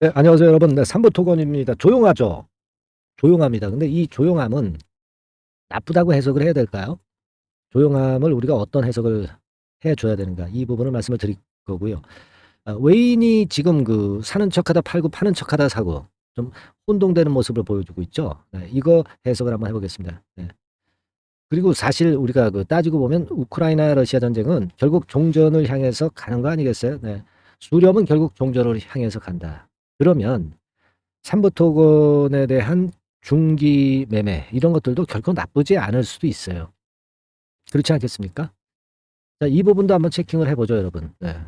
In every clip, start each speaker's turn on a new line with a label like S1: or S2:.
S1: 네, 안녕하세요, 여러분. 네, 삼부토건입니다. 조용하죠? 조용합니다. 근데 이 조용함은 나쁘다고 해석을 해야 될까요? 조용함을 우리가 어떤 해석을 해 줘야 되는가? 이 부분을 말씀을 드릴 거고요. 외인이 지금 사는 척하다 팔고 파는 척하다 사고 좀 혼동되는 모습을 보여주고 있죠. 네, 이거 해석을 한번 해 보겠습니다. 네. 그리고 사실 우리가 따지고 보면 우크라이나 러시아 전쟁은 결국 종전을 향해서 가는 거 아니겠어요? 네. 수렴은 결국 종전을 향해서 간다. 그러면 삼부토건에 대한 중기 매매 이런 것들도 결코 나쁘지 않을 수도 있어요. 그렇지 않겠습니까? 자, 이 부분도 한번 체킹을 해 보죠, 여러분. 네.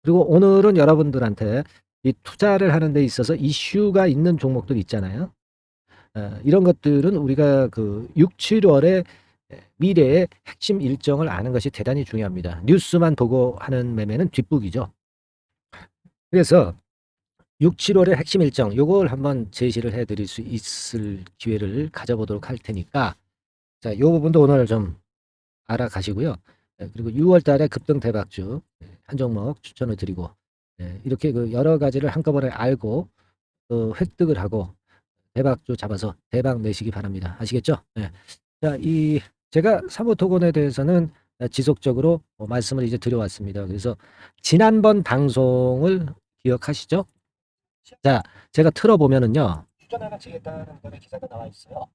S1: 그리고 오늘은 여러분들한테 이 투자를 하는 데 있어서 이슈가 있는 종목들 있잖아요. 이런 것들은 우리가 6-7 월에 미래의 핵심 일정을 아는 것이 대단히 중요합니다. 뉴스만 보고 하는 매매는 뒷북이죠. 그래서 6-7 월의 핵심 일정 요걸 한번 제시를 해 드릴 수 있을 기회를 가져보도록 할 테니까 자, 요 부분도 오늘 좀 알아가시고요. 그리고 6월 달에 급등 대박주 한 종목 추천을 드리고 이렇게 여러 가지를 한꺼번에 알고 획득을 하고 대박주 잡아서 대박 내시기 바랍니다. 아시겠죠? 예. 자, 제가 사모토건에 대해서는 지속적으로 말씀을 이제 드려왔습니다. 그래서 지난번 방송을 기억하시죠? 자, 제가 틀어 보면은요. 휴전하나 지겠다는 건의 기사가 나와 있어요.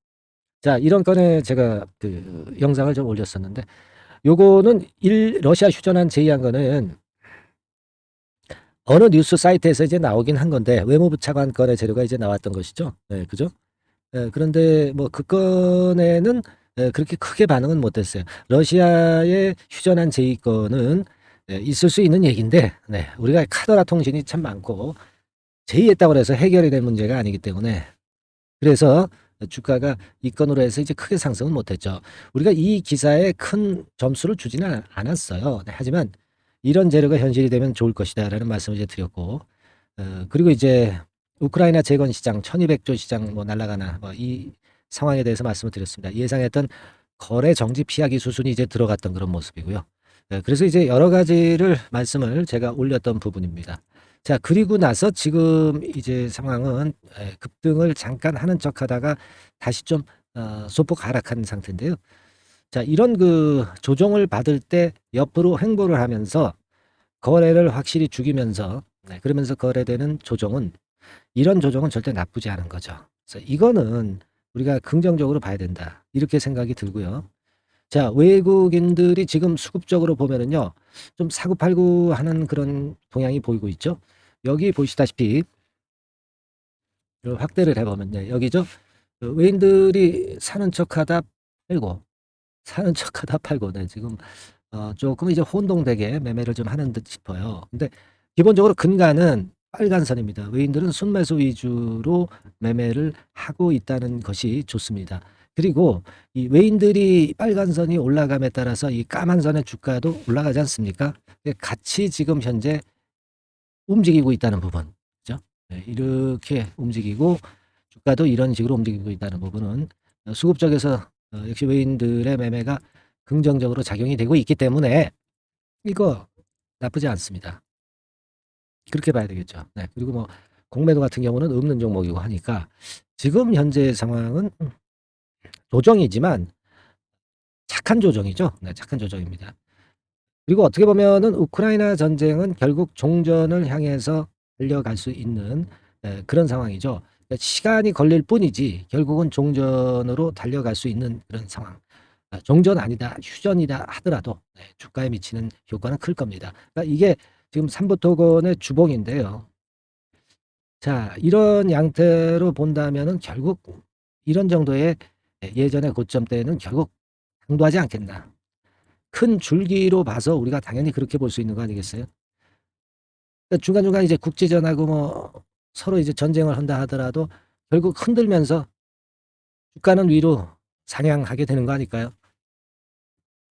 S1: 자, 이런 건에 제가 영상을 좀 올렸었는데 요거는 러시아 휴전안 제의한 거는 어느 뉴스 사이트에서 이제 나오긴 한 건데 외무부 차관 건의 재료가 이제 나왔던 것이죠. 네, 그죠? 그런데 뭐 그 건에는 그렇게 크게 반응은 못 했어요. 러시아의 휴전안 제의 건은 있을 수 있는 얘기인데 우리가 카더라 통신이 참 많고 제의했다고 해서 해결이 될 문제가 아니기 때문에 그래서 주가가 이 건으로 해서 이제 크게 상승은 못했죠. 우리가 이 기사에 큰 점수를 주지는 않았어요. 네, 하지만 이런 재료가 현실이 되면 좋을 것이다라는 말씀을 이제 드렸고, 그리고 이제 우크라이나 재건 시장 1200조 시장 뭐 날아가나 뭐 이 상황에 대해서 말씀을 드렸습니다. 예상했던 거래 정지 피하기 수순이 이제 들어갔던 그런 모습이고요. 그래서 이제 여러 가지를 말씀을 제가 올렸던 부분입니다. 자, 그리고 나서 지금 이제 상황은 급등을 잠깐 하는 척하다가 다시 좀 소폭 하락한 상태인데요. 자, 이런 조정을 받을 때 옆으로 횡보를 하면서 거래를 확실히 죽이면서 그러면서 거래되는 조정은 이런 조정은 절대 나쁘지 않은 거죠. 그래서 이거는 우리가 긍정적으로 봐야 된다. 이렇게 생각이 들고요. 자, 외국인들이 지금 수급적으로 보면은요. 좀 사고팔고 하는 그런 동향이 보이고 있죠. 여기 보시다시피 확대를 해 보면요. 여기죠. 외인들이 사는 척하다 팔고 사는 척하다 팔고 지금 조금 이제 혼동되게 매매를 좀 하는 듯 싶어요. 근데 기본적으로 근간은 빨간 선입니다. 외인들은 순매수 위주로 매매를 하고 있다는 것이 좋습니다. 그리고 이 외인들이 빨간 선이 올라감에 따라서 이 까만 선의 주가도 올라가지 않습니까? 같이 지금 현재 움직이고 있다는 부분. 그죠? 네, 이렇게 움직이고 주가도 이런 식으로 움직이고 있다는 부분은 수급 적에서 역시 외인들의 매매가 긍정적으로 작용이 되고 있기 때문에 이거 나쁘지 않습니다. 그렇게 봐야 되겠죠. 네. 그리고 뭐 공매도 같은 경우는 없는 종목이고 하니까 지금 현재 상황은 조정이지만 착한 조정이죠. 네, 착한 조정입니다. 그리고 어떻게 보면은 우크라이나 전쟁은 결국 종전을 향해서 달려갈 수 있는 그런 상황이죠. 그러니까 시간이 걸릴 뿐이지 결국은 종전으로 달려갈 수 있는 그런 상황. 종전 아니다, 휴전이다 하더라도 주가에 미치는 효과는 클 겁니다. 그러니까 이게 지금 삼부토건의 주봉인데요. 자, 이런 양태로 본다면은 결국 이런 정도의 예전의 고점대는 결국 당도하지 않겠나. 큰 줄기로 봐서 우리가 당연히 그렇게 볼 수 있는 거 아니겠어요? 그러니까 중간중간 이제 국제전하고 뭐 서로 이제 전쟁을 한다 하더라도 결국 흔들면서 주가는 위로 상향하게 되는 거 아닐까요?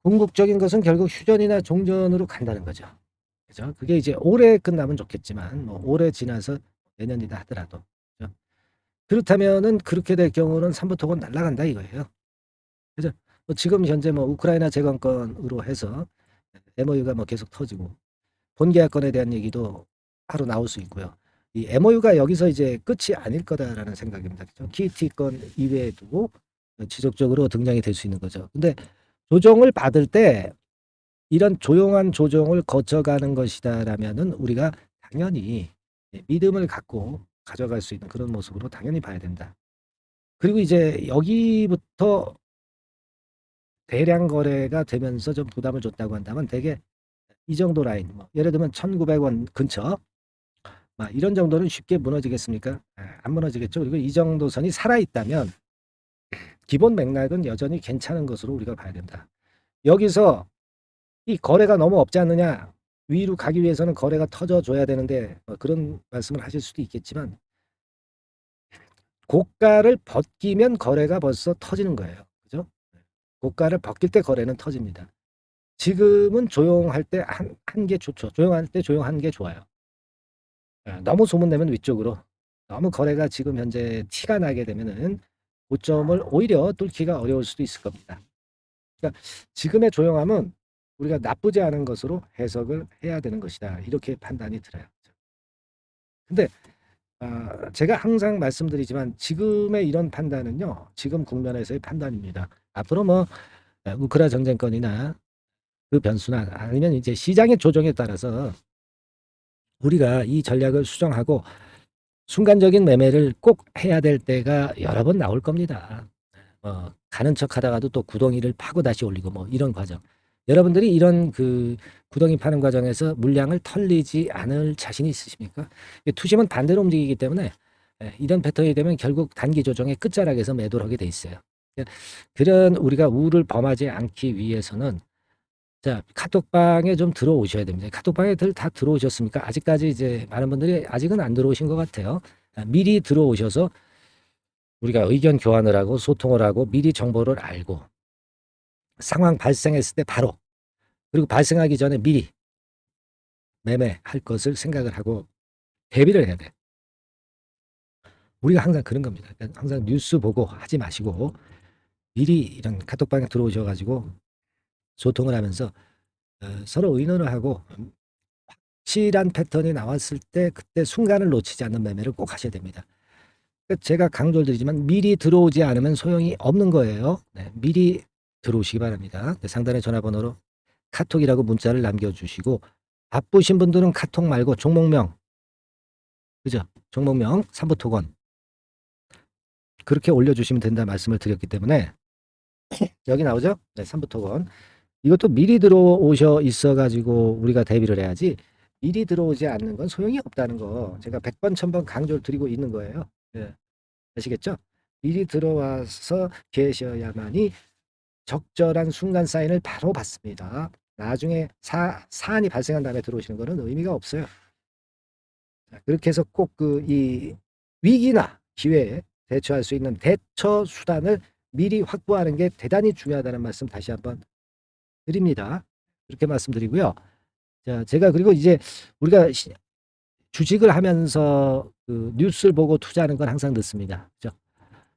S1: 궁극적인 것은 결국 휴전이나 종전으로 간다는 거죠. 그죠? 그게 이제 올해 끝나면 좋겠지만 뭐 올해 지나서 내년이다 하더라도 그죠? 그렇다면은 그렇게 될 경우는 삼부토건 날아간다 이거예요. 그죠? 뭐 지금 현재 뭐 우크라이나 재건건으로 해서 MOU가 뭐 계속 터지고 본계약건에 대한 얘기도 바로 나올 수 있고요. 이 MOU가 여기서 이제 끝이 아닐 거다라는 생각입니다. 그죠? KT 건 이외에도 지속적으로 등장이 될 수 있는 거죠. 근데 조정을 받을 때 이런 조용한 조정을 거쳐가는 것이다라면은 우리가 당연히 믿음을 갖고 가져갈 수 있는 그런 모습으로 당연히 봐야 된다. 그리고 이제 여기부터 대량 거래가 되면서 좀 부담을 줬다고 한다면 대개 이 정도 라인, 뭐 예를 들면 1,900원 근처, 막 이런 정도는 쉽게 무너지겠습니까? 안 무너지겠죠. 그리고 이 정도 선이 살아있다면 기본 맥락은 여전히 괜찮은 것으로 우리가 봐야 된다. 여기서 이 거래가 너무 없지 않느냐, 위로 가기 위해서는 거래가 터져줘야 되는데 그런 말씀을 하실 수도 있겠지만 고가를 벗기면 거래가 벌써 터지는 거예요. 그죠? 고가를 벗길 때 거래는 터집니다. 지금은 조용할 때 한 게 좋죠. 조용할 때 조용한 게 좋아요. 너무 소문내면 위쪽으로, 너무 거래가 지금 현재 티가 나게 되면은 고점을 오히려 뚫기가 어려울 수도 있을 겁니다. 그러니까 지금의 조용함은 우리가 나쁘지 않은 것으로 해석을 해야 되는 것이다. 이렇게 판단이 들어요. 근데 제가 항상 말씀드리지만 지금의 이런 판단은요, 지금 국면에서의 판단입니다. 앞으로 뭐 우크라 정쟁권이나 그 변수나 아니면 이제 시장의 조정에 따라서 우리가 이 전략을 수정하고 순간적인 매매를 꼭 해야 될 때가 여러 번 나올 겁니다. 가는 척 하다가도 또 구덩이를 파고 다시 올리고 뭐 이런 과정. 여러분들이 이런 그 구덩이 파는 과정에서 물량을 털리지 않을 자신이 있으십니까? 투심은 반대로 움직이기 때문에 이런 패턴이 되면 결국 단기 조정의 끝자락에서 매도를 하게 돼 있어요. 그런 우리가 우를 범하지 않기 위해서는 자, 카톡방에 좀 들어오셔야 됩니다. 카톡방에 다 들어오셨습니까? 아직까지 이제 많은 분들이 아직은 안 들어오신 것 같아요. 미리 들어오셔서 우리가 의견 교환을 하고 소통을 하고 미리 정보를 알고 상황 발생했을 때 바로, 그리고 발생하기 전에 미리 매매할 것을 생각을 하고 대비를 해야 돼. 우리가 항상 그런 겁니다. 그러니까 항상 뉴스 보고 하지 마시고 미리 이런 카톡방에 들어오셔가지고 소통을 하면서 서로 의논을 하고 확실한 패턴이 나왔을 때 그때 순간을 놓치지 않는 매매를 꼭 하셔야 됩니다. 그러니까 제가 강조를 드리지만 미리 들어오지 않으면 소용이 없는 거예요. 네, 미리 들어오시기 바랍니다. 네, 상단의 전화번호로 카톡이라고 문자를 남겨주시고, 바쁘신 분들은 카톡 말고 종목명, 그죠? 종목명 3부토건 그렇게 올려주시면 된다 말씀을 드렸기 때문에 여기 나오죠? 네, 3부토건 이것도 미리 들어오셔 있어가지고 우리가 대비를 해야지, 미리 들어오지 않는 건 소용이 없다는 거 제가 100번 1000번 강조를 드리고 있는 거예요. 네, 아시겠죠? 미리 들어와서 계셔야만이 적절한 순간 사인을 바로 받습니다. 나중에 사안이 발생한 다음에 들어오시는 거는 의미가 없어요. 그렇게 해서 꼭 이 위기나 기회에 대처할 수 있는 대처 수단을 미리 확보하는 게 대단히 중요하다는 말씀 다시 한번 드립니다. 그렇게 말씀드리고요. 자, 제가 그리고 이제 우리가 주식을 하면서 그 뉴스를 보고 투자하는 건 항상 늦습니다. 그죠?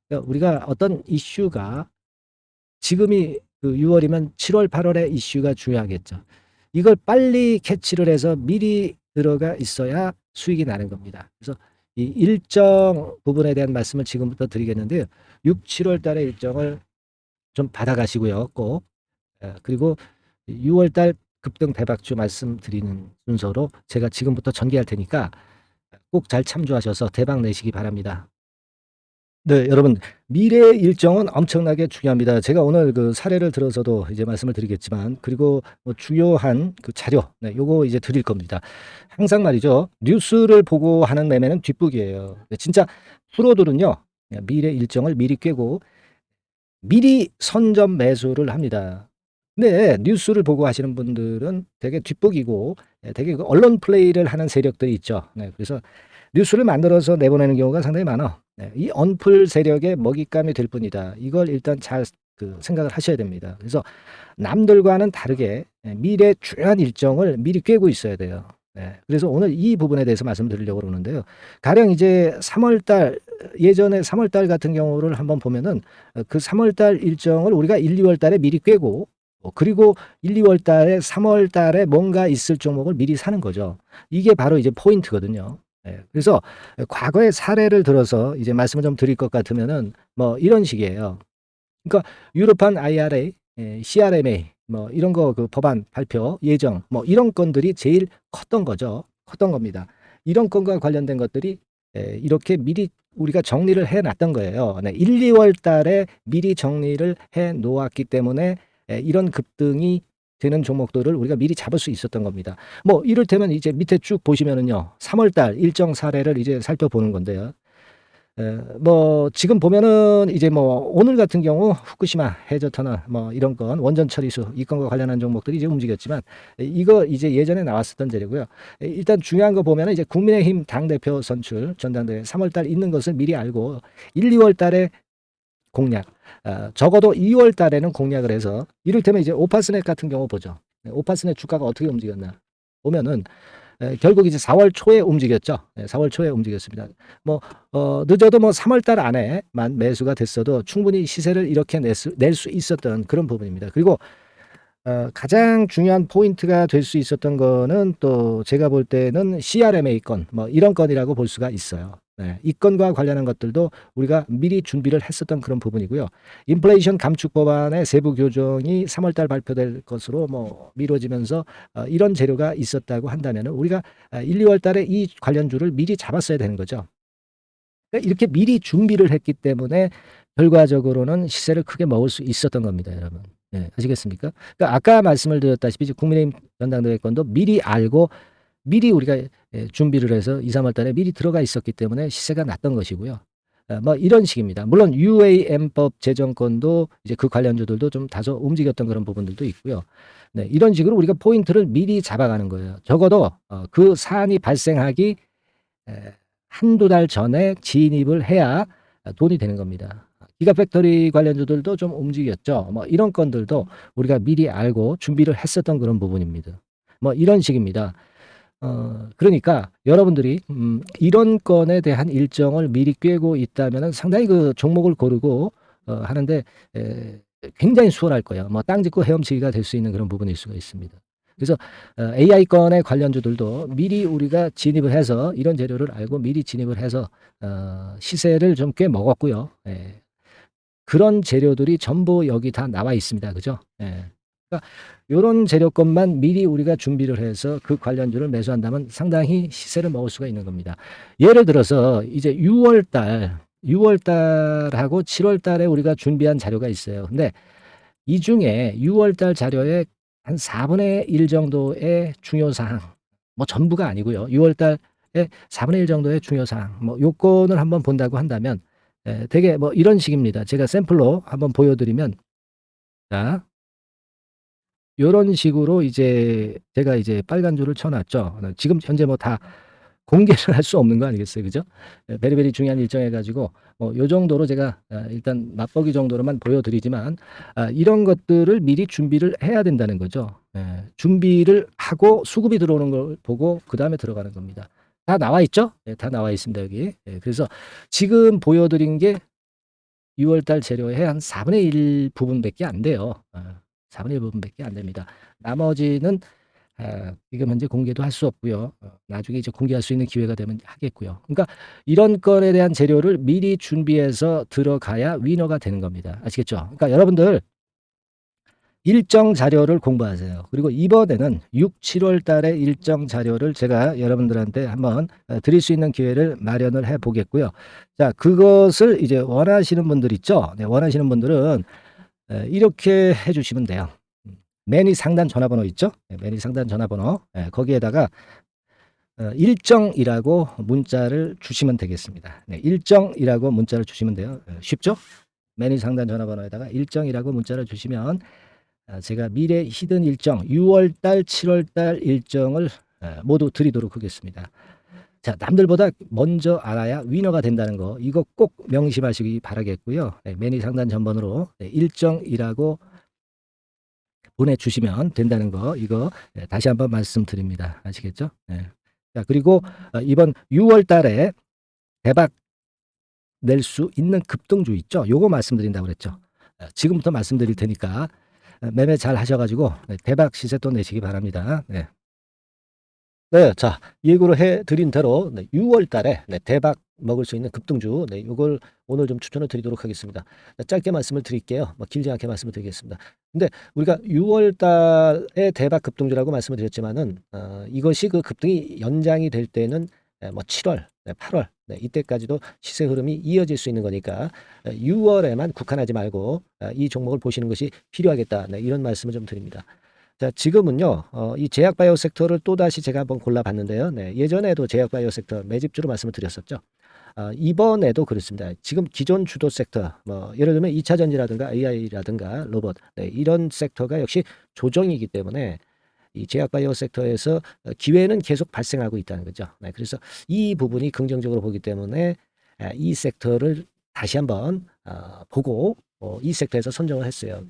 S1: 그러니까 우리가 어떤 이슈가 지금이 그 6월이면 7월, 8월의 이슈가 중요하겠죠. 이걸 빨리 캐치를 해서 미리 들어가 있어야 수익이 나는 겁니다. 그래서 이 일정 부분에 대한 말씀을 지금부터 드리겠는데요. 6, 7월 달의 일정을 좀 받아가시고요. 꼭. 그리고 6월 달 급등 대박주 말씀드리는 순서로 제가 지금부터 전개할 테니까 꼭 잘 참조하셔서 대박 내시기 바랍니다. 네, 여러분, 미래의 일정은 엄청나게 중요합니다. 제가 오늘 그 사례를 들어서도 이제 말씀을 드리겠지만, 그리고 뭐 주요한 그 자료, 네, 요거 이제 드릴 겁니다. 항상 말이죠. 뉴스를 보고 하는 매매는 뒷북이에요. 진짜 프로들은요, 미래 일정을 미리 꿰고 미리 선점 매수를 합니다. 근데 뉴스를 보고 하시는 분들은 되게 뒷북이고, 되게 그 언론 플레이를 하는 세력들이 있죠. 네, 그래서 뉴스를 만들어서 내보내는 경우가 상당히 많아. 네, 이 언플 세력의 먹잇감이 될 뿐이다. 이걸 일단 잘 생각을 하셔야 됩니다. 그래서 남들과는 다르게 미래 중요한 일정을 미리 꿰고 있어야 돼요. 네, 그래서 오늘 이 부분에 대해서 말씀드리려고 그러는데요. 가령 이제 3월달, 예전에 3월달 같은 경우를 한번 보면은 그 3월달 일정을 우리가 1, 2월달에 미리 꿰고, 그리고 1, 2월달에 3월달에 뭔가 있을 종목을 미리 사는 거죠. 이게 바로 이제 포인트거든요. 그래서 과거의 사례를 들어서 이제 말씀을 좀 드릴 것 같으면은 뭐 이런 식이에요. 그러니까 유럽판 IRA, CRMA 뭐 이런 거 그 법안 발표 예정 뭐 이런 건들이 제일 컸던 거죠. 컸던 겁니다. 이런 건과 관련된 것들이 이렇게 미리 우리가 정리를 해 놨던 거예요. 1-2 월 달에 미리 정리를 해 놓았기 때문에 이런 급등이 되는 종목들을 우리가 미리 잡을 수 있었던 겁니다. 뭐 이를테면 이제 밑에 쭉 보시면은요. 3월 달 일정 사례를 이제 살펴보는 건데요. 뭐 지금 보면은 이제 뭐 오늘 같은 경우 후쿠시마 해저 터널 뭐 이런 건 원전 처리수 이 건과 관련한 종목들이 이제 움직였지만 이거 이제 예전에 나왔었던 재료고요. 일단 중요한 거 보면은 이제 국민의힘 당대표 선출 전당대회 3월 달 있는 것을 미리 알고 1-2월 달에 공략, 적어도 2월 달에는 공략을 해서 이를테면 이제 오파스넷 같은 경우 보죠. 오파스넷 주가가 어떻게 움직였나 보면은 결국 이제 4월 초에 움직였죠. 4월 초에 움직였습니다. 뭐 늦어도 뭐 3월 달 안에만 매수가 됐어도 충분히 시세를 이렇게 낼 수 있었던 그런 부분입니다. 그리고 가장 중요한 포인트가 될 수 있었던 거는 또 제가 볼 때는 CRMA 건 뭐 이런 건이라고 볼 수가 있어요. 이 건과 관련한 것들도 우리가 미리 준비를 했었던 그런 부분이고요. 인플레이션 감축 법안의 세부 교정이 3월 달 발표될 것으로 뭐 미뤄지면서 이런 재료가 있었다고 한다면은 우리가 1-2월 달에 이 관련주를 미리 잡았어야 되는 거죠. 그러니까 이렇게 미리 준비를 했기 때문에 결과적으로는 시세를 크게 먹을 수 있었던 겁니다, 여러분. 아시겠습니까? 그러니까 아까 말씀을 드렸다시피 이제 국민의힘 전당대회 건도 미리 알고 미리 우리가 준비를 해서 2-3월 달에 미리 들어가 있었기 때문에 시세가 났던 것이고요. 뭐 이런 식입니다. 물론 UAM법 제정권도 이제 그 관련주들도 좀 다소 움직였던 그런 부분들도 있고요. 이런 식으로 우리가 포인트를 미리 잡아가는 거예요. 적어도 그 사안이 발생하기 한두 달 전에 진입을 해야 돈이 되는 겁니다. 기가팩토리 관련주들도 좀 움직였죠. 뭐 이런 건들도 우리가 미리 알고 준비를 했었던 그런 부분입니다. 뭐 이런 식입니다. 그러니까 여러분들이 이런 건에 대한 일정을 미리 꿰고 있다면은 상당히 그 종목을 고르고 하는데 굉장히 수월할 거예요. 뭐 땅 짚고 헤엄치기가 될 수 있는 그런 부분일 수가 있습니다. 그래서 AI 건의 관련주들도 미리 우리가 진입을 해서 이런 재료를 알고 미리 진입을 해서 시세를 좀 꽤 먹었고요. 그런 재료들이 전부 여기 다 나와 있습니다. 그죠? 그러니까 요런 재료권만 미리 우리가 준비를 해서 그 관련주를 매수한다면 상당히 시세를 먹을 수가 있는 겁니다. 예를 들어서 이제 6월 달하고 7월 달에 우리가 준비한 자료가 있어요. 근데 이 중에 6월 달 자료에 한 4분의 1 정도의 중요 사항, 뭐 전부가 아니고요. 6월 달에 4분의 1 정도의 중요 사항, 뭐 요건을 한번 본다고 한다면 되게 뭐 이런 식입니다. 제가 샘플로 한번 보여드리면 자 요런 식으로 이제 제가 이제 빨간 줄을 쳐 놨죠. 지금 현재 뭐 다 공개를 할 수 없는 거 아니겠어요. 그죠? 베리베리 중요한 일정해 가지고 요 정도로 제가 일단 맛보기 정도로만 보여 드리지만 이런 것들을 미리 준비를 해야 된다는 거죠. 준비를 하고 수급이 들어오는 걸 보고 그다음에 들어가는 겁니다. 다 나와 있죠? 다 나와 있습니다, 여기. 그래서 지금 보여 드린 게 6월 달 재료의 한 4분의 1 부분밖에 안 돼요. 4분의 1 부분밖에 안 됩니다. 나머지는 지금 현재 공개도 할 수 없고요. 나중에 이제 공개할 수 있는 기회가 되면 하겠고요. 그러니까 이런 건에 대한 재료를 미리 준비해서 들어가야 위너가 되는 겁니다. 아시겠죠? 그러니까 여러분들 일정 자료를 공부하세요. 그리고 이번에는 6, 7월 달에 일정 자료를 제가 여러분들한테 한번 드릴 수 있는 기회를 마련을 해 보겠고요. 자, 그것을 이제 원하시는 분들 있죠? 원하시는 분들은 이렇게 해 주시면 돼요. 매니 상단 전화번호 있죠? 매니 상단 전화번호. 거기에다가 일정이라고 문자를 주시면 되겠습니다. 일정이라고 문자를 주시면 돼요. 쉽죠? 매니 상단 전화번호에다가 일정이라고 문자를 주시면 제가 미래 히든 일정 6월 달, 7월 달 일정을 모두 드리도록 하겠습니다. 자, 남들보다 먼저 알아야 위너가 된다는 거 이거 꼭 명심하시기 바라겠고요. 매니 상단 전번으로 일정이라고 보내주시면 된다는 거 이거 다시 한번 말씀드립니다. 아시겠죠? 자, 그리고 이번 6월 달에 대박 낼 수 있는 급등주 있죠? 요거 말씀드린다고 그랬죠. 지금부터 말씀드릴 테니까 매매 잘 하셔가지고 대박 시세 또 내시기 바랍니다. 네. 자, 예고를 해 드린 대로 6월 달에 대박 먹을 수 있는 급등주 요걸 오늘 좀 추천을 드리도록 하겠습니다. 짧게 말씀을 드릴게요. 뭐 길지 않게 말씀을 드리겠습니다. 근데 우리가 6월 달에 대박 급등주라고 말씀을 드렸지만은 이것이 그 급등이 연장이 될 때는 뭐 7 월, 8 월 이때까지도 시세 흐름이 이어질 수 있는 거니까 6 월에만 국한하지 말고 이 종목을 보시는 것이 필요하겠다. 이런 말씀을 좀 드립니다. 자, 지금은요, 이 제약바이오 섹터를 또다시 제가 한번 골라봤는데요. 예전에도 제약바이오 섹터 매집주로 말씀을 드렸었죠. 이번에도 그렇습니다. 지금 기존 주도 섹터, 뭐, 예를 들면 2차 전지라든가 AI라든가 로봇, 이런 섹터가 역시 조정이기 때문에 이 제약바이오 섹터에서 기회는 계속 발생하고 있다는 거죠. 그래서 이 부분이 긍정적으로 보기 때문에 이 섹터를 다시 한번 보고 이 섹터에서 선정을 했어요.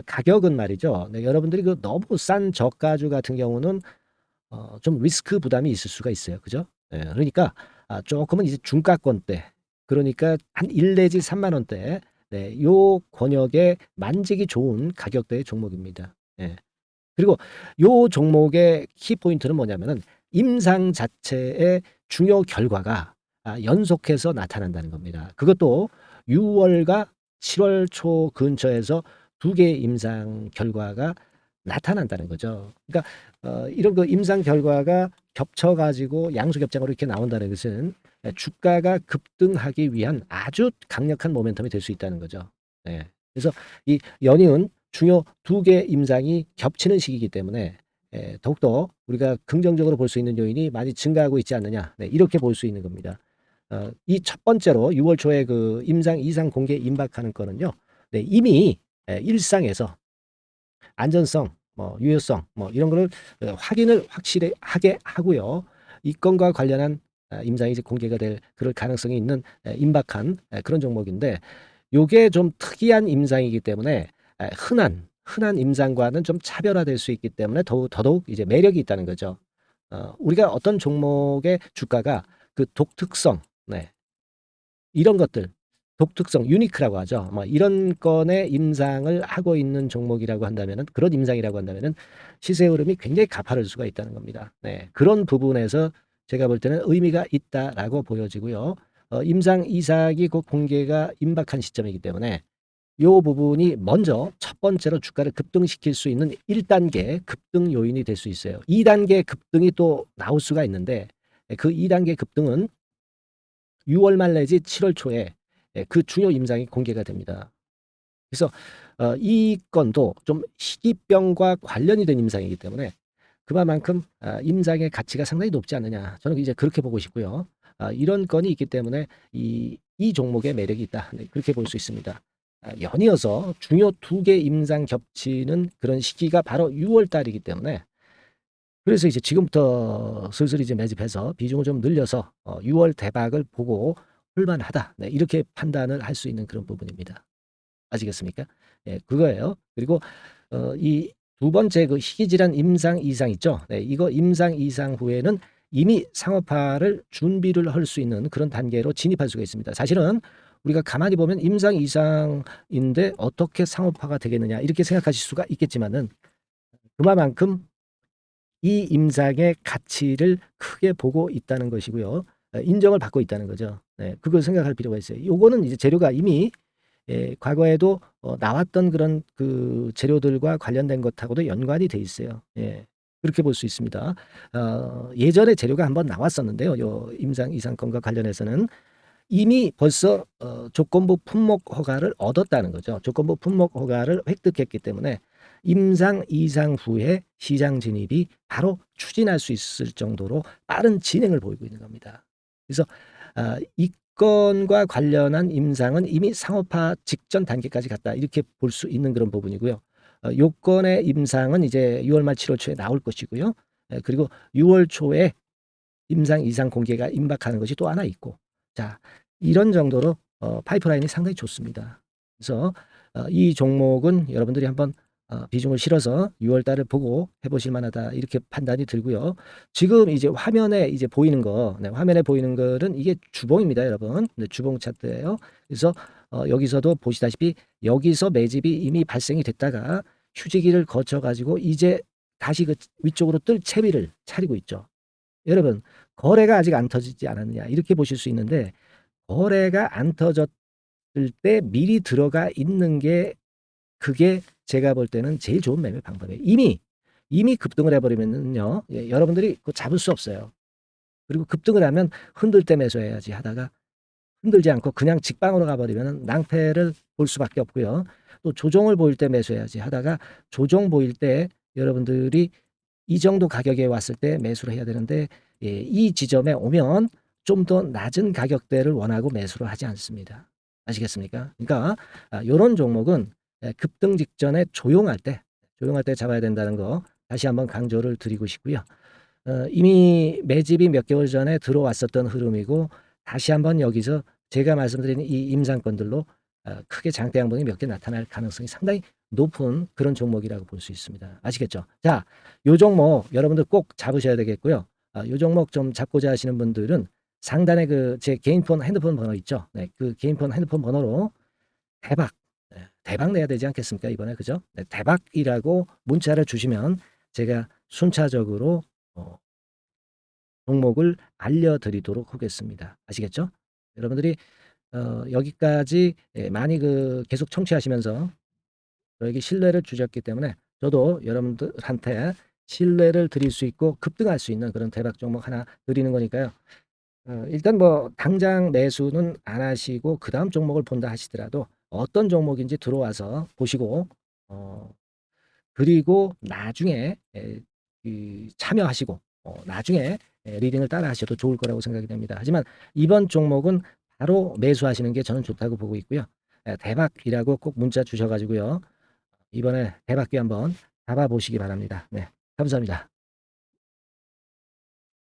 S1: 가격은 말이죠. 여러분들이 그 너무 싼 저가주 같은 경우는 좀 리스크 부담이 있을 수가 있어요. 그죠? 그러니까 조금은 이제 중가권대, 그러니까 한 1 내지 3만 원대, 요 권역에 만지기 좋은 가격대의 종목입니다. 그리고 요 종목의 키포인트는 뭐냐면은 임상 자체의 중요 결과가 연속해서 나타난다는 겁니다. 그것도 6월과 7월 초 근처에서 2개의 임상 결과가 나타난다는 거죠. 그러니까 이런 그 임상 결과가 겹쳐 가지고 양수 겹장으로 이렇게 나온다는 것은 주가가 급등하기 위한 아주 강력한 모멘텀이 될 수 있다는 거죠. 그래서 이 연이은 중요 2개 임상이 겹치는 시기이기 때문에 더욱더 우리가 긍정적으로 볼 수 있는 요인이 많이 증가하고 있지 않느냐, 이렇게 볼 수 있는 겁니다. 이 첫 번째로 6월 초에 그 임상 이상 공개 임박하는 거는요. 이미 일상에서 안전성, 뭐 유효성, 뭐 이런 거를 확인을 확실히 하게 하고요. 이 건과 관련한 임상이 이제 공개가 될 그럴 가능성이 있는 임박한 그런 종목인데, 요게 좀 특이한 임상이기 때문에 흔한 임상과는 좀 차별화될 수 있기 때문에 더더욱 이제 매력이 있다는 거죠. 우리가 어떤 종목의 주가가 그 독특성, 이런 것들, 독특성, 유니크라고 하죠. 뭐 이런 건의 임상을 하고 있는 종목이라고 한다면은, 그런 임상이라고 한다면은 시세 흐름이 굉장히 가파를 수가 있다는 겁니다. 그런 부분에서 제가 볼 때는 의미가 있다라고 보여지고요. 임상 이삭이 곧 공개가 임박한 시점이기 때문에 요 부분이 먼저 첫 번째로 주가를 급등시킬 수 있는 1단계 급등 요인이 될 수 있어요. 2단계 급등이 또 나올 수가 있는데, 그 2단계 급등은 6월 말 내지 7월 초에 그 중요 임상이 공개가 됩니다. 그래서 이 건도 좀 희귀병과 관련이 된 임상이기 때문에 그만큼 임상의 가치가 상당히 높지 않느냐, 저는 이제 그렇게 보고 싶고요. 이런 건이 있기 때문에 이 종목의 매력이 있다, 그렇게 볼 수 있습니다. 연이어서 중요 2개 임상 겹치는 그런 시기가 바로 6월 달이기 때문에, 그래서 이제 지금부터 슬슬 이제 매집해서 비중을 좀 늘려서 6월 대박을 보고 홀만하다, 이렇게 판단을 할 수 있는 그런 부분입니다. 아시겠습니까? 그거예요. 그리고 이 두 번째 그 희귀질환 임상 이상 있죠. 이거 임상 이상 후에는 이미 상업화를 준비를 할 수 있는 그런 단계로 진입할 수가 있습니다. 사실은 우리가 가만히 보면 임상 이상인데 어떻게 상업화가 되겠느냐, 이렇게 생각하실 수가 있겠지만은, 그만큼 이 임상의 가치를 크게 보고 있다는 것이고요. 인정을 받고 있다는 거죠. 그걸 생각할 필요가 있어요. 요거는 이제 재료가 이미 과거에도 나왔던 그런 그 재료들과 관련된 것하고도 연관이 돼 있어요. 그렇게 볼 수 있습니다. 예전에 재료가 한번 나왔었는데요. 요 임상 이상권과 관련해서는 이미 벌써 조건부 품목 허가를 얻었다는 거죠. 조건부 품목 허가를 획득했기 때문에 임상 이상 후에 시장 진입이 바로 추진할 수 있을 정도로 빠른 진행을 보이고 있는 겁니다. 그래서 이 건과 관련한 임상은 이미 상업화 직전 단계까지 갔다, 이렇게 볼 수 있는 그런 부분이고요. 요건의 임상은 이제 6월 말 7월 초에 나올 것이고요. 그리고 6월 초에 임상 이상 공개가 임박하는 것이 또 하나 있고, 자, 이런 정도로 파이프라인이 상당히 좋습니다. 그래서 이 종목은 여러분들이 한번 비중을 실어서 6월 달을 보고 해보실 만하다, 이렇게 판단이 들고요. 지금 이제 화면에 이제 보이는 거, 화면에 보이는 거는 이게 주봉입니다, 여러분. 주봉 차트예요. 그래서 여기서도 보시다시피 여기서 매집이 이미 발생이 됐다가 휴지기를 거쳐 가지고 이제 다시 그 위쪽으로 뜰 채비를 차리고 있죠. 여러분 거래가 아직 안 터지지 않았느냐 이렇게 보실 수 있는데 거래가 안 터졌을 때 미리 들어가 있는 게 그게 제가 볼 때는 제일 좋은 매매 방법이에요. 이미 급등을 해버리면요. 예, 여러분들이 그거 잡을 수 없어요. 그리고 급등을 하면 흔들 때 매수해야지 하다가 흔들지 않고 그냥 직방으로 가버리면 낭패를 볼 수밖에 없고요. 또 조정을 보일 때 매수해야지 하다가 조정 보일 때 여러분들이 이 정도 가격에 왔을 때 매수를 해야 되는데 예, 이 지점에 오면 좀 더 낮은 가격대를 원하고 매수를 하지 않습니다. 아시겠습니까? 그러니까 이런 종목은 급등 직전에 조용할 때 잡아야 된다는 거 다시 한번 강조를 드리고 싶고요. 이미 매집이 몇 개월 전에 들어왔었던 흐름이고 다시 한번 여기서 제가 말씀드린 이 임상권들로 크게 장대 양봉이 몇 개 나타날 가능성이 상당히 높은 그런 종목이라고 볼 수 있습니다. 아시겠죠? 자, 요 종목 여러분들 꼭 잡으셔야 되겠고요. 요 종목 좀 잡고자 하시는 분들은 상단에 그 제 개인폰 핸드폰 번호 있죠? 네, 그 개인폰 핸드폰 번호로 대박, 대박 내야 되지 않겠습니까? 이번에 그죠? 네, 대박이라고 문자를 주시면 제가 순차적으로 종목을 알려드리도록 하겠습니다. 아시겠죠? 여러분들이 여기까지 많이 그 계속 청취하시면서 저에게 신뢰를 주셨기 때문에 저도 여러분들한테 신뢰를 드릴 수 있고 급등할 수 있는 그런 대박 종목 하나 드리는 거니까요. 일단 뭐 당장 매수는 안 하시고 그 다음 종목을 본다 하시더라도 어떤 종목인지 들어와서 보시고 그리고 나중에 참여하시고 나중에 리딩을 따라 하셔도 좋을 거라고 생각이 됩니다. 하지만 이번 종목은 바로 매수하시는 게 저는 좋다고 보고 있고요. 대박이라고 꼭 문자 주셔가지고요. 이번에 대박기 한번 잡아보시기 바랍니다. 네, 감사합니다.